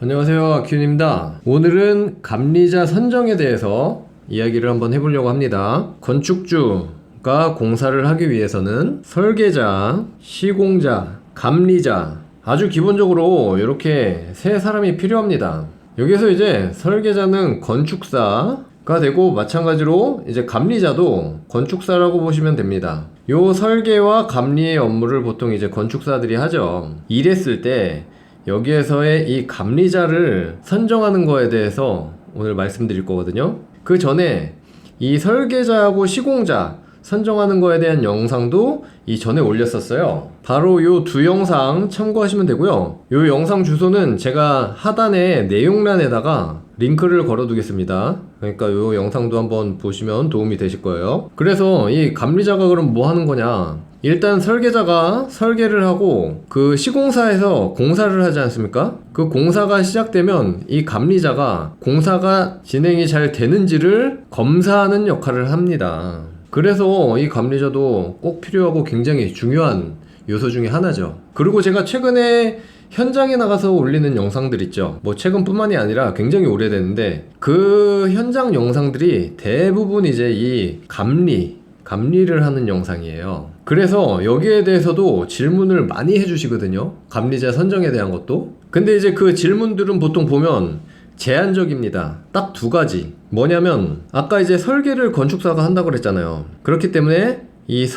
안녕하세요, 아큐입니다. 오늘은 감리자 선정에 대해서 이야기를 한번 해보려고 합니다. 건축주가 공사를 하기 위해서는 설계자, 시공자, 감리자, 아주 기본적으로 이렇게 세 사람이 필요합니다. 여기서 이제 설계자는 건축사가 되고, 마찬가지로 이제 감리자도 건축사라고 보시면 됩니다. 요 설계와 감리의 업무를 보통 이제 건축사들이 하죠. 이랬을 때 여기에서의 이 감리자를 선정하는 거에 대해서 오늘 말씀드릴 거거든요. 그 전에 이 설계자하고 시공자 선정하는 거에 대한 영상도 이전에 올렸었어요. 바로 요 두 영상 참고하시면 되고요. 요 영상 주소는 제가 하단에 내용란에다가 링크를 걸어 두겠습니다. 그러니까 요 영상도 한번 보시면 도움이 되실 거예요. 그래서 이 감리자가 그럼 뭐 하는 거냐, 일단 설계자가 설계를 하고 그 시공사에서 공사를 하지 않습니까? 그 공사가 시작되면 이 감리자가 공사가 진행이 잘 되는지를 검사하는 역할을 합니다. 그래서 이 감리자도 꼭 필요하고 굉장히 중요한 요소 중에 하나죠. 그리고 제가 최근에 현장에 나가서 올리는 영상들 있죠. 뭐 최근뿐만이 아니라 굉장히 오래됐는데 그 현장 영상들이 대부분 이제 이 감리를 하는 영상이에요. 그래서 여기에 대해서도 질문을 많이 해주시거든요. 감리자 선정에 대한 것도. 근데 이제 그 질문들은 보통 보면 제한적입니다. 딱 두 가지. 뭐냐면 아까 이제 설계를 건축사가 한다고 그랬잖아요. 그렇기 때문에 이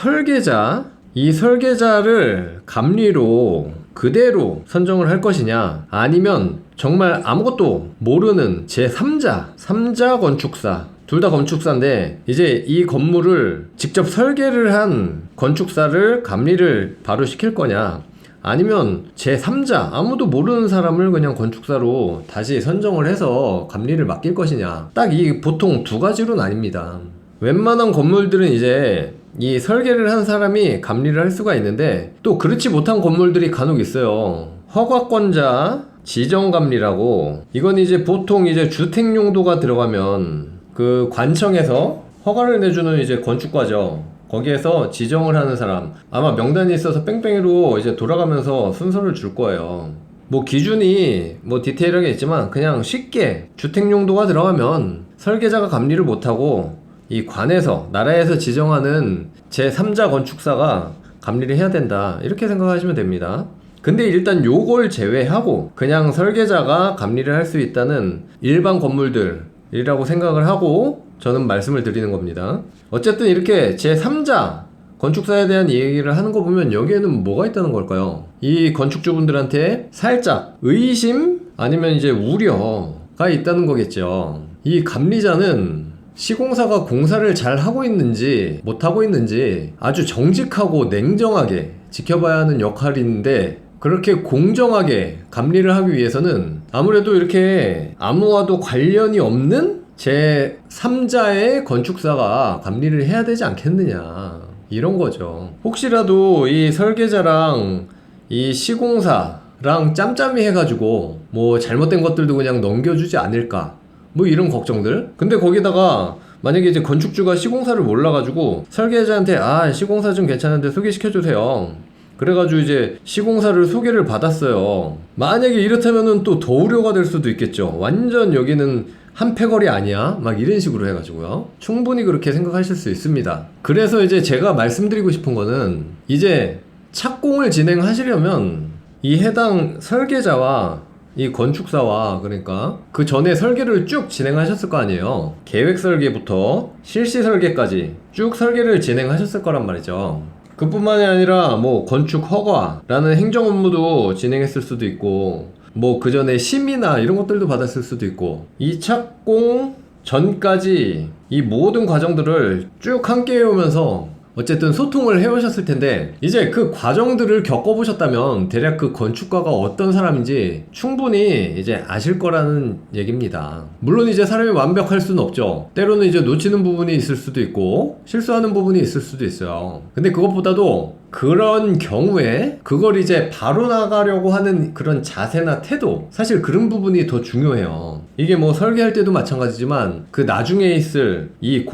설계자를 감리로 그대로 선정을 할 것이냐, 아니면 정말 아무것도 모르는 제3자 건축사, 둘 다 건축사인데 이제 이 건물을 직접 설계를 한 건축사를 감리를 바로 시킬 거냐, 아니면 제3자 아무도 모르는 사람을 그냥 건축사로 다시 선정을 해서 감리를 맡길 것이냐, 딱 이 보통 두 가지로 나뉩니다. 웬만한 건물들은 이제 이 설계를 한 사람이 감리를 할 수가 있는데, 또 그렇지 못한 건물들이 간혹 있어요. 허가권자 지정감리라고, 이건 이제 보통 이제 주택용도가 들어가면 그 관청에서 허가를 내주는 이제 건축과죠. 거기에서 지정을 하는 사람, 아마 명단이 있어서 뺑뺑이로 이제 돌아가면서 순서를 줄 거예요. 뭐 기준이 뭐 디테일하게 있지만 그냥 쉽게 주택용도가 들어가면 설계자가 감리를 못하고 이 관에서, 나라에서 지정하는 제3자 건축사가 감리를 해야 된다, 이렇게 생각하시면 됩니다. 근데 일단 요걸 제외하고 그냥 설계자가 감리를 할 수 있다는 일반 건물들이라고 생각을 하고 저는 말씀을 드리는 겁니다. 어쨌든 이렇게 제3자 건축사에 대한 얘기를 하는 거 보면 여기에는 뭐가 있다는 걸까요? 이 건축주분들한테 살짝 의심 아니면 이제 우려가 있다는 거겠죠. 이 감리자는 시공사가 공사를 잘 하고 있는지 못하고 있는지 아주 정직하고 냉정하게 지켜봐야 하는 역할인데, 그렇게 공정하게 감리를 하기 위해서는 아무래도 이렇게 아무와도 관련이 없는 제3자의 건축사가 감리를 해야 되지 않겠느냐, 이런 거죠. 혹시라도 이 설계자랑 이 시공사랑 짬짬이 해가지고 뭐 잘못된 것들도 그냥 넘겨주지 않을까, 뭐 이런 걱정들. 근데 거기다가 만약에 이제 건축주가 시공사를 몰라가지고 설계자한테 시공사 좀 괜찮은데 소개시켜주세요, 그래가지고 이제 시공사를 소개를 받았어요. 만약에 이렇다면은 또 더 우려가 될 수도 있겠죠. 완전 여기는 한 패거리 아니야? 막 이런 식으로 해가지고요. 충분히 그렇게 생각하실 수 있습니다. 그래서 이제 제가 말씀드리고 싶은 거는, 이제 착공을 진행하시려면 이 해당 설계자와 이 건축사와, 그러니까 그 전에 설계를 쭉 진행하셨을 거 아니에요. 계획 설계부터 실시 설계까지 쭉 설계를 진행하셨을 거란 말이죠. 그뿐만이 아니라 뭐 건축 허가라는 행정 업무도 진행했을 수도 있고, 뭐 그 전에 심의나 이런 것들도 받았을 수도 있고, 이 착공 전까지 이 모든 과정들을 쭉 함께 해오면서 어쨌든 소통을 해오셨을 텐데, 이제 그 과정들을 겪어보셨다면 대략 그 건축가가 어떤 사람인지 충분히 이제 아실 거라는 얘기입니다. 물론 이제 사람이 완벽할 수는 없죠. 때로는 이제 놓치는 부분이 있을 수도 있고 실수하는 부분이 있을 수도 있어요. 근데 그것보다도 그런 경우에 그걸 이제 바로 나가려고 하는 그런 자세나 태도, 사실 그런 부분이 더 중요해요. 이게 뭐 설계할 때도 마찬가지지만 그 나중에 있을 이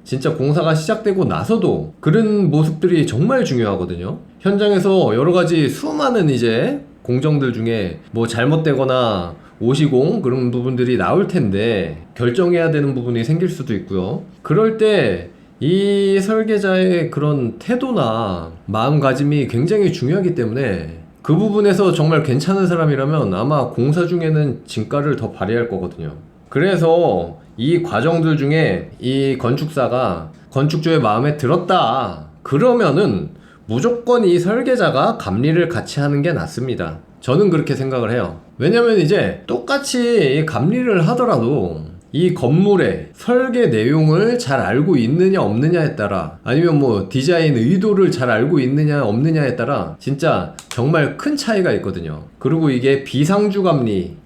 진짜 공사가 시작되고 나서도 그런 모습들이 정말 중요하거든요. 현장에서 여러 가지 수많은 이제 공정들 중에 뭐 잘못되거나 오시공 그런 부분들이 나올 텐데 결정해야 되는 부분이 생길 수도 있고요. 그럴 때 이 설계자의 그런 태도나 마음가짐이 굉장히 중요하기 때문에 그 부분에서 정말 괜찮은 사람이라면 아마 공사 중에는 진가를 더 발휘할 거거든요. 그래서 이 과정들 중에 이 건축사가 건축주의 마음에 들었다 그러면은 무조건 이 설계자가 감리를 같이 하는 게 낫습니다. 저는 그렇게 생각을 해요. 왜냐면 이제 똑같이 감리를 하더라도 이 건물의 설계 내용을 잘 알고 있느냐 없느냐에 따라, 아니면 뭐 디자인 의도를 잘 알고 있느냐 없느냐에 따라 진짜 정말 큰 차이가 있거든요. 그리고 이게 비상주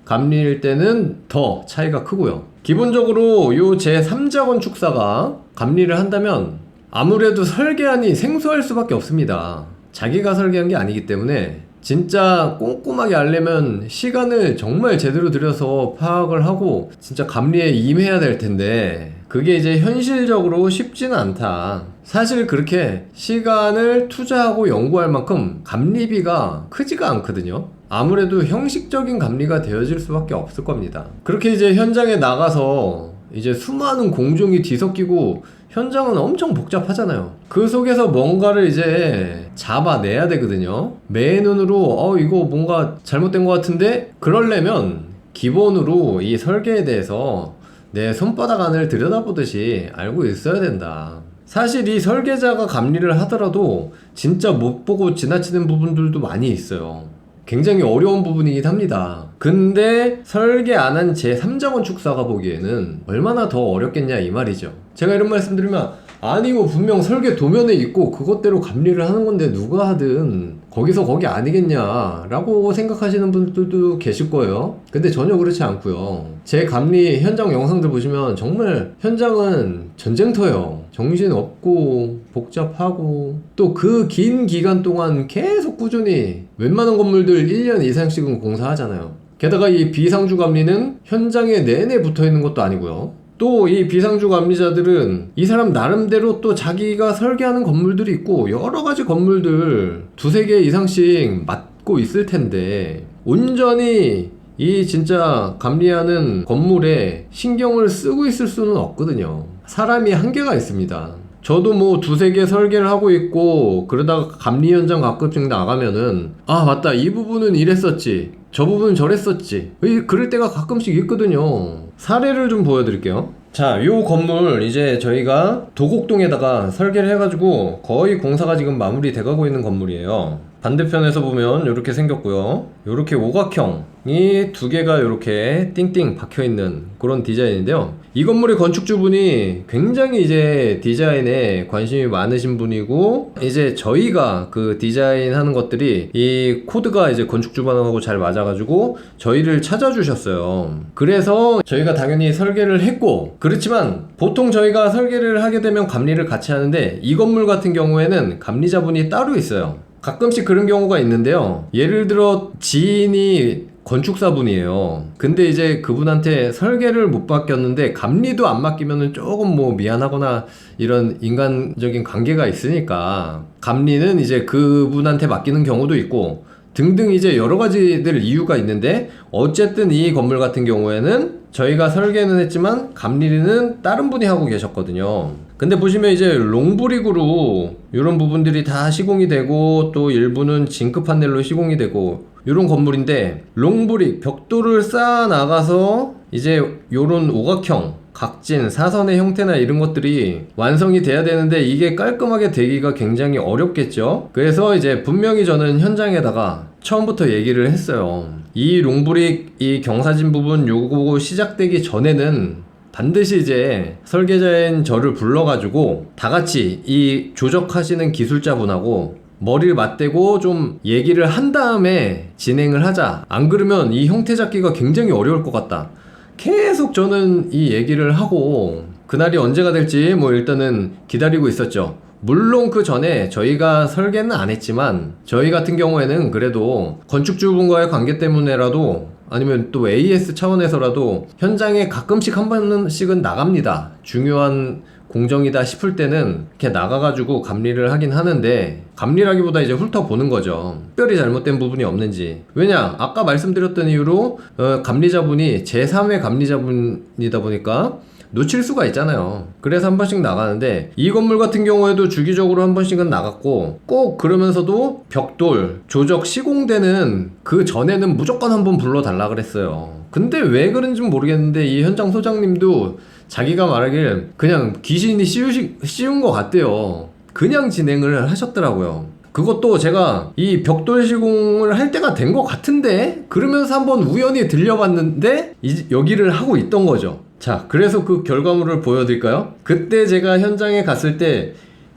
감리일 때는 더 차이가 크고요. 기본적으로 요 제3자 건축사가 감리를 한다면 아무래도 설계안이 생소할 수밖에 없습니다. 자기가 설계한 게 아니기 때문에 진짜 꼼꼼하게 알려면 시간을 정말 제대로 들여서 파악을 하고 진짜 감리에 임해야 될 텐데 그게 이제 현실적으로 쉽지는 않다. 사실 그렇게 시간을 투자하고 연구할 만큼 감리비가 크지가 않거든요. 아무래도 형식적인 감리가 되어질 수밖에 없을 겁니다. 그렇게 이제 현장에 나가서 이제 수많은 공종이 뒤섞이고 현장은 엄청 복잡하잖아요. 그 속에서 뭔가를 이제 잡아내야 되거든요. 맨눈으로 이거 뭔가 잘못된 것 같은데, 그러려면 기본으로 이 설계에 대해서 내 손바닥 안을 들여다보듯이 알고 있어야 된다. 사실 이 설계자가 감리를 하더라도 진짜 못 보고 지나치는 부분들도 많이 있어요. 굉장히 어려운 부분이긴 합니다. 근데 설계 안 한 제3자 건축사가 보기에는 얼마나 더 어렵겠냐 이 말이죠. 제가 이런 말씀 드리면 아니 뭐 분명 설계 도면에 있고 그것대로 감리를 하는 건데 누가 하든 거기서 거기 아니겠냐 라고 생각하시는 분들도 계실 거예요. 근데 전혀 그렇지 않고요. 제 감리 현장 영상들 보시면 정말 현장은 전쟁터예요. 정신없고 복잡하고 또 그 긴 기간 동안 계속 꾸준히 웬만한 건물들 1년 이상씩은 공사하잖아요. 게다가 이 비상주 감리는 현장에 내내 붙어있는 것도 아니고요. 또 이 비상주 감리자들은 이 사람 나름대로 또 자기가 설계하는 건물들이 있고 여러가지 건물들 두세 개 이상씩 맡고 있을 텐데 온전히 이 진짜 감리하는 건물에 신경을 쓰고 있을 수는 없거든요. 사람이 한계가 있습니다. 저도 뭐 두세 개 설계를 하고 있고 그러다가 감리 현장 가끔씩 나가면은 아 맞다 이 부분은 이랬었지 저 부분은 저랬었지 그럴 때가 가끔씩 있거든요. 사례를 좀 보여드릴게요. 자, 요 건물 이제 저희가 도곡동에다가 설계를 해가지고 거의 공사가 지금 마무리 돼가고 있는 건물이에요. 반대편에서 보면 이렇게 생겼고요. 이렇게 오각형이 두 개가 이렇게 띵띵 박혀있는 그런 디자인인데요. 이 건물의 건축주분이 굉장히 이제 디자인에 관심이 많으신 분이고 이제 저희가 그 디자인 하는 것들이 이 코드가 이제 건축주분하고 잘 맞아가지고 저희를 찾아주셨어요. 그래서 저희가 당연히 설계를 했고, 그렇지만 보통 저희가 설계를 하게 되면 감리를 같이 하는데 이 건물 같은 경우에는 감리자분이 따로 있어요. 가끔씩 그런 경우가 있는데요. 예를 들어 지인이 건축사분이에요. 근데 이제 그분한테 설계를 못 맡겼는데 감리도 안 맡기면은 조금 뭐 미안하거나 이런 인간적인 관계가 있으니까 감리는 이제 그분한테 맡기는 경우도 있고 등등 이제 여러 가지들 이유가 있는데 어쨌든 이 건물 같은 경우에는 저희가 설계는 했지만 감리는 다른 분이 하고 계셨거든요. 근데 보시면 이제 롱브릭으로 이런 부분들이 다 시공이 되고 또 일부는 징크 판넬로 시공이 되고 이런 건물인데 롱브릭 벽돌을 쌓아 나가서 이제 요런 오각형 각진 사선의 형태나 이런 것들이 완성이 돼야 되는데 이게 깔끔하게 되기가 굉장히 어렵겠죠. 그래서 이제 분명히 저는 현장에다가 처음부터 얘기를 했어요. 이 롱브릭 이 경사진 부분 요거 시작되기 전에는 반드시 이제 설계자인 저를 불러가지고 다 같이 이 조적하시는 기술자분하고 머리를 맞대고 좀 얘기를 한 다음에 진행을 하자. 안 그러면 이 형태 잡기가 굉장히 어려울 것 같다. 계속 저는 이 얘기를 하고 그날이 언제가 될지 뭐 일단은 기다리고 있었죠. 물론 그 전에 저희가 설계는 안 했지만 저희 같은 경우에는 그래도 건축주분과의 관계 때문에라도 아니면 또 AS 차원에서라도 현장에 가끔씩 한 번씩은 나갑니다. 중요한 공정이다 싶을 때는 이렇게 나가가지고 감리를 하긴 하는데, 감리라기보다 이제 훑어보는 거죠. 특별히 잘못된 부분이 없는지. 왜냐, 아까 말씀드렸던 이유로 감리자분이 제3의 감리자분이다 보니까 놓칠 수가 있잖아요. 그래서 한 번씩 나가는데, 이 건물 같은 경우에도 주기적으로 한 번씩은 나갔고, 꼭 그러면서도 벽돌, 조적 시공되는 그 전에는 무조건 한번 불러달라 그랬어요. 근데 왜 그런지 모르겠는데 이 현장 소장님도 자기가 말하길 그냥 귀신이 씌운 것 같대요. 그냥 진행을 하셨더라고요. 그것도 제가 이 벽돌 시공을 할 때가 된 것 같은데, 그러면서 한번 우연히 들려봤는데 여기를 하고 있던 거죠. 자, 그래서 그 결과물을 보여드릴까요? 그때 제가 현장에 갔을 때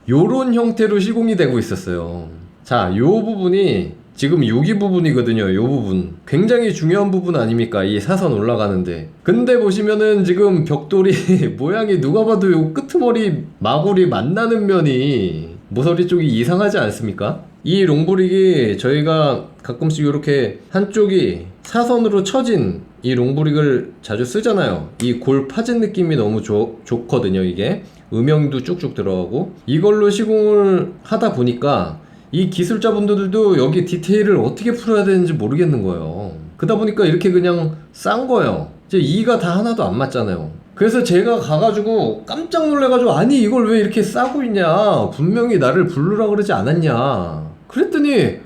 요런 형태로 시공이 되고 있었어요. 자, 요 부분이 지금 여기 부분이거든요. 요 부분 굉장히 중요한 부분 아닙니까? 이 사선 올라가는데. 근데 보시면은 지금 벽돌이 모양이 누가 봐도 요 끄트머리 마골이 만나는 면이 모서리 쪽이 이상하지 않습니까? 이 롱브릭이 저희가 가끔씩 이렇게 한쪽이 사선으로 쳐진 이 롱브릭을 자주 쓰잖아요. 이 골 파진 느낌이 너무 좋거든요. 이게 음영도 쭉쭉 들어가고, 이걸로 시공을 하다 보니까 이 기술자분들도 여기 디테일을 어떻게 풀어야 되는지 모르겠는 거예요. 그러다 보니까 이렇게 그냥 싼 거예요. 이제 이가 다 하나도 안 맞잖아요. 그래서 제가 가가지고 깜짝 놀래가지고, 아니 이걸 왜 이렇게 싸고 있냐, 분명히 나를 부르라 그러지 않았냐 그랬더니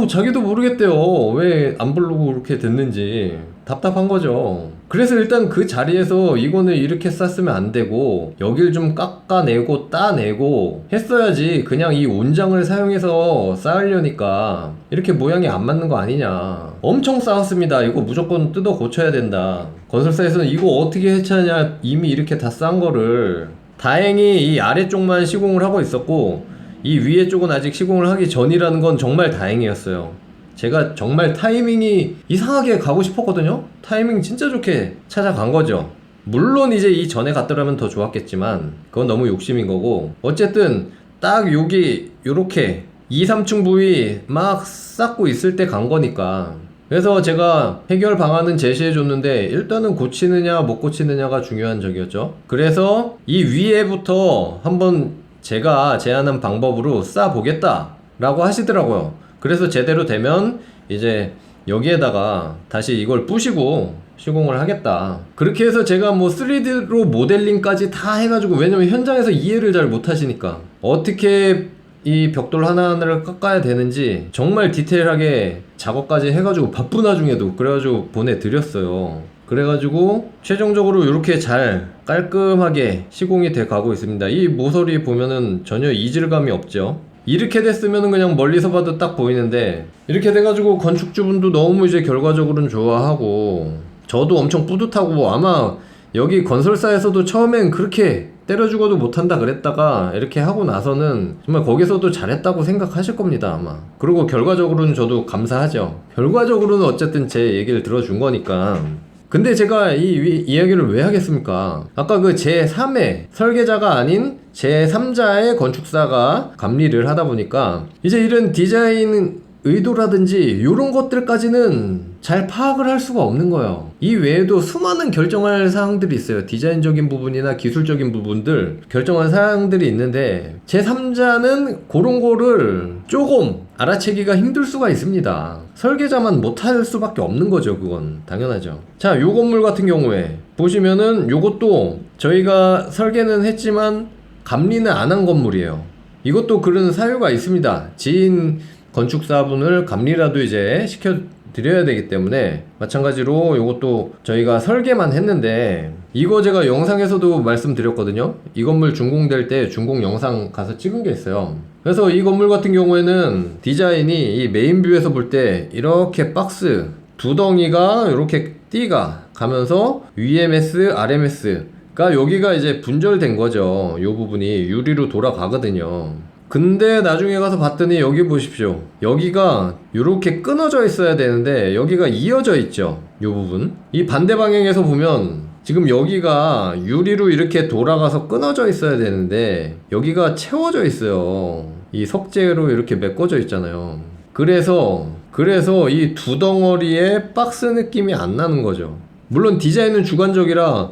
자기도 모르겠대요. 왜 안 부르고 그렇게 됐는지. 답답한 거죠. 그래서 일단 그 자리에서 이거는 이렇게 쌌으면 안 되고 여길 좀 깎아내고 따내고 했어야지, 그냥 이 온장을 사용해서 쌓으려니까 이렇게 모양이 안 맞는 거 아니냐. 엄청 쌓았습니다. 이거 무조건 뜯어 고쳐야 된다. 건설사에서는 이거 어떻게 해체하냐, 이미 이렇게 다 싼 거를. 다행히 이 아래쪽만 시공을 하고 있었고 이 위에 쪽은 아직 시공을 하기 전이라는 건 정말 다행이었어요. 제가 정말 타이밍이 이상하게 가고 싶었거든요. 타이밍 진짜 좋게 찾아간 거죠. 물론 이제 이 전에 갔더라면 더 좋았겠지만 그건 너무 욕심인 거고, 어쨌든 딱 여기 요렇게 2, 3층 부위 막 쌓고 있을 때 간 거니까. 그래서 제가 해결 방안은 제시해 줬는데 일단은 고치느냐 못 고치느냐가 중요한 적이었죠. 그래서 이 위에부터 한번 제가 제안한 방법으로 쌓아 보겠다 라고 하시더라고요. 그래서 제대로 되면 이제 여기에다가 다시 이걸 부시고 시공을 하겠다. 그렇게 해서 제가 뭐 3D로 모델링까지 다 해가지고, 왜냐면 현장에서 이해를 잘 못하시니까 어떻게 이 벽돌 하나하나를 깎아야 되는지 정말 디테일하게 작업까지 해가지고 바쁜 와중에도 그래가지고 보내드렸어요. 그래가지고 최종적으로 이렇게 잘 깔끔하게 시공이 돼 가고 있습니다. 이 모서리 보면은 전혀 이질감이 없죠. 이렇게 됐으면 그냥 멀리서 봐도 딱 보이는데, 이렇게 돼가지고 건축주분도 너무 이제 결과적으로는 좋아하고 저도 엄청 뿌듯하고, 아마 여기 건설사에서도 처음엔 그렇게 때려 죽어도 못한다 그랬다가 이렇게 하고 나서는 정말 거기서도 잘했다고 생각하실 겁니다 아마. 그리고 결과적으로는 저도 감사하죠. 결과적으로는 어쨌든 제 얘기를 들어준 거니까. 근데 제가 이 이야기를 왜 하겠습니까? 아까 그 제3의 설계자가 아닌 제3자의 건축사가 감리를 하다 보니까 이제 이런 디자인 의도라든지 이런 것들까지는 잘 파악을 할 수가 없는 거예요. 이 외에도 수많은 결정할 사항들이 있어요. 디자인적인 부분이나 기술적인 부분들 결정할 사항들이 있는데 제3자는 그런 거를 조금 알아채기가 힘들 수가 있습니다. 설계자만 못할 수밖에 없는 거죠. 그건 당연하죠. 자, 요 건물 같은 경우에 보시면은 요것도 저희가 설계는 했지만 감리는 안 한 건물이에요. 이것도 그런 사유가 있습니다. 지인 건축사분을 감리라도 이제 시켜드려야 되기 때문에, 마찬가지로 이것도 저희가 설계만 했는데, 이거 제가 영상에서도 말씀드렸거든요. 이 건물 준공될 때 준공 영상 가서 찍은 게 있어요. 그래서 이 건물 같은 경우에는 디자인이 이 메인 뷰에서 볼 때 이렇게 박스 두 덩이가 이렇게 띠가 가면서 UMS, RMS가 여기가 이제 분절된 거죠. 이 부분이 유리로 돌아가거든요. 근데 나중에 가서 봤더니 여기 보십시오. 여기가 이렇게 끊어져 있어야 되는데 여기가 이어져 있죠. 이 부분. 이 반대 방향에서 보면 지금 여기가 유리로 이렇게 돌아가서 끊어져 있어야 되는데 여기가 채워져 있어요. 이 석재로 이렇게 메꿔져 있잖아요. 그래서 그래서 이 두 덩어리의 박스 느낌이 안 나는 거죠. 물론 디자인은 주관적이라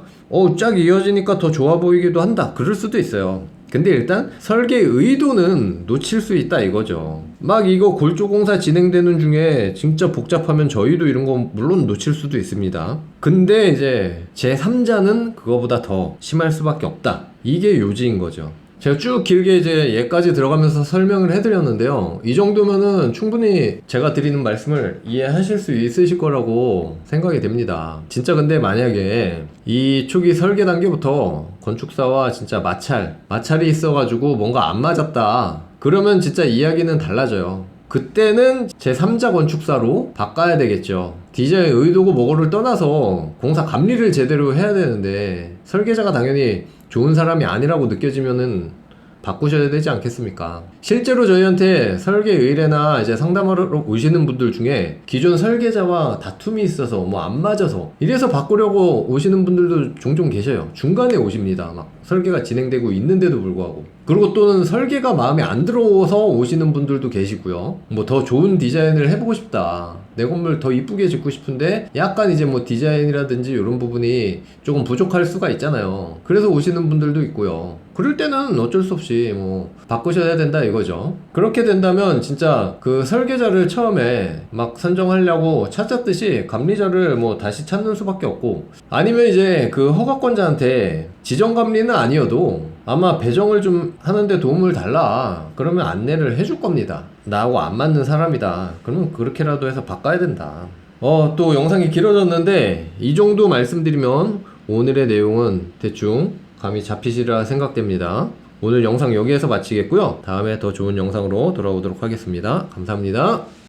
쫙 이어지니까 더 좋아 보이기도 한다, 그럴 수도 있어요. 근데 일단 설계 의도는 놓칠 수 있다 이거죠. 막 이거 골조공사 진행되는 중에 진짜 복잡하면 저희도 이런 거 물론 놓칠 수도 있습니다. 근데 이제 제3자는 그거보다 더 심할 수밖에 없다, 이게 요지인 거죠. 제가 쭉 길게 이제 얘까지 들어가면서 설명을 해드렸는데요. 이 정도면은 충분히 제가 드리는 말씀을 이해하실 수 있으실 거라고 생각이 됩니다. 진짜 근데 만약에 이 초기 설계 단계부터 건축사와 진짜 마찰이 있어가지고 뭔가 안 맞았다, 그러면 진짜 이야기는 달라져요. 그때는 제3자 건축사로 바꿔야 되겠죠. 디자인 의도고 뭐고를 떠나서 공사 감리를 제대로 해야 되는데 설계자가 당연히 좋은 사람이 아니라고 느껴지면은 바꾸셔야 되지 않겠습니까? 실제로 저희한테 설계 의뢰나 이제 상담하러 오시는 분들 중에 기존 설계자와 다툼이 있어서 뭐 안 맞아서 이래서 바꾸려고 오시는 분들도 종종 계셔요. 중간에 오십니다. 막 설계가 진행되고 있는데도 불구하고. 그리고 또는 설계가 마음에 안 들어서 오시는 분들도 계시고요. 뭐 더 좋은 디자인을 해보고 싶다, 내 건물 더 이쁘게 짓고 싶은데 약간 이제 뭐 디자인이라든지 이런 부분이 조금 부족할 수가 있잖아요. 그래서 오시는 분들도 있고요. 그럴 때는 어쩔 수 없이 뭐 바꾸셔야 된다 이거죠. 그렇게 된다면 진짜 그 설계자를 처음에 막 선정하려고 찾았듯이 감리자를 뭐 다시 찾는 수밖에 없고, 아니면 이제 그 허가권자한테 지정감리는 아니어도 아마 배정을 좀 하는데 도움을 달라, 그러면 안내를 해줄 겁니다. 나하고 안 맞는 사람이다, 그러면 그렇게라도 해서 바꿔야 된다. 또 영상이 길어졌는데 이 정도 말씀드리면 오늘의 내용은 대충 감이 잡히시리라 생각됩니다. 오늘 영상 여기에서 마치겠고요. 다음에 더 좋은 영상으로 돌아오도록 하겠습니다. 감사합니다.